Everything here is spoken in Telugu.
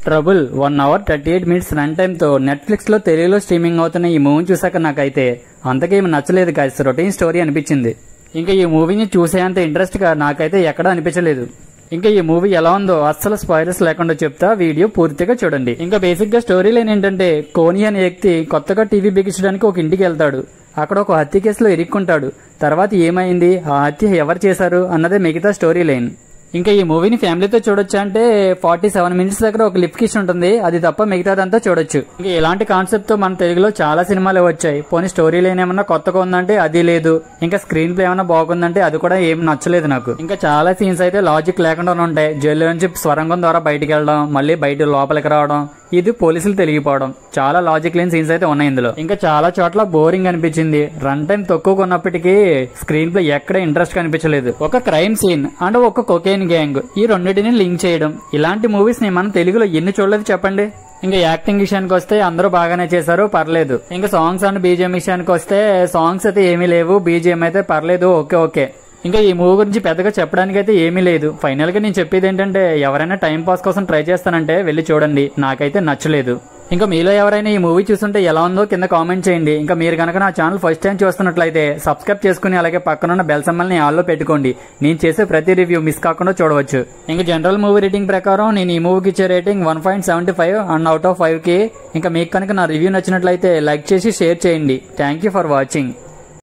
Trouble 1 hour 38 minutes run time తో నెట్ఫ్లిక్స్ లో తెలుగులో స్ట్రీమింగ్ అవుతున్న ఈ మూవీ చూసాక నాకైతే అంతకేమి నచ్చలేదు గాయ్స్. రొటీన్ స్టోరీ అనిపించింది. ఇంకా ఈ మూవీని చూసేంత ఇంట్రెస్ట్ గా నాకైతే ఎక్కడా అనిపించలేదు. ఇంకా ఈ మూవీ ఎలా ఉందో అస్సలు స్పాయిలర్స్ లేకుండా చెప్తా, వీడియో పూర్తిగా చూడండి. ఇంకా బేసిక్ గా స్టోరీ లైన్ ఏంటంటే, కోని అనే వ్యక్తి కొత్తగా టీవీ బిగించడానికి ఒక ఇంటికి వెళ్తాడు. అక్కడ ఒక హత్య కేసులో ఇరుక్కుంటాడు. తర్వాత ఏమైంది, ఆ హత్య ఎవరు చేశారు అన్నదే మిగతా స్టోరీ లైన్. ఇంకా ఈ మూవీని ఫ్యామిలీతో చూడొచ్చు అంటే 47 minutes దగ్గర ఒక లిప్ కిస్ ఉంటుంది, అది తప్ప మిగతాదంతా చూడొచ్చు. ఇంకా ఇలాంటి కాన్సెప్ట్ తో మన తెలుగులో చాలా సినిమాలు వచ్చాయి. పోనీ స్టోరీ లైన్ ఏమన్నా కొత్తగా ఉందంటే అది లేదు. ఇంకా స్క్రీన్ ప్లే ఏమన్నా బాగుందంటే అది కూడా ఏం నచ్చలేదు నాకు. ఇంకా చాలా సీన్స్ అయితే లాజిక్ లేకుండా ఉంటాయి. జైలు నుంచి స్వరంగం ద్వారా బయటికి వెళ్ళడం, మళ్ళీ బయట లోపలికి రావడం, ఇది పోలీసులు తెలియపోవడం, చాలా లాజిక్ లేని సీన్స్ అయితే ఉన్నాయి ఇందులో. ఇంకా చాలా చోట్ల బోరింగ్ అనిపించింది. రన్ టైం తక్కువగా ఉన్నప్పటికీ స్క్రీన్ ప్లే ఎక్కడ ఇంట్రెస్ట్ కనిపించలేదు. ఒక క్రైమ్ సీన్ అండ్ ఒక కొకైన్ గ్యాంగ్, ఈ రెండింటిని లింక్ చేయడం, ఇలాంటి మూవీస్ ని మనం తెలుగులో ఎన్ని చూడలేదు చెప్పండి. ఇంకా యాక్టింగ్ విషయానికి వస్తే అందరూ బాగానే చేశారు, పర్లేదు. ఇంకా సాంగ్స్ అండ్ బీజిఎం విషయానికి వస్తే సాంగ్స్ అయితే ఏమీ లేవు, బీజిఎం అయితే పర్లేదు, ఓకే. ఇంకా ఈ మూవీ గురించి పెద్దగా చెప్పడానికి అయితే ఏమీ లేదు. ఫైనల్ గా నేను చెప్పేది ఏంటంటే, ఎవరైనా టైం పాస్ కోసం ట్రై చేస్తానంటే వెళ్ళి చూడండి, నాకైతే నచ్చలేదు. ఇంకా మీలో ఎవరైనా ఈ మూవీ చూస్తుంటే ఎలా ఉందో కింద కామెంట్ చేయండి. ఇంకా మీరు కనుక నా ఛానల్ ఫస్ట్ టైం చూస్తున్నట్లయితే సబ్స్క్రైబ్ చేసుకుని అలాగే పక్కనున్న బెల్ సింబల్ని ఆల్లో పెట్టుకోండి. నేను చేసే ప్రతి రివ్యూ మిస్ కాకుండా చూడవచ్చు. ఇంకా జనరల్ మూవీ రేటింగ్ ప్రకారం నేను ఈ మూవీకి ఇచ్చే రేటింగ్ 1.75 అండ్ అవుట్ ఆఫ్ 5 కి. ఇంకా మీకు కనుక నా రివ్యూ నచ్చినట్లయితే లైక్ చేసి షేర్ చేయండి. Thank you for watching.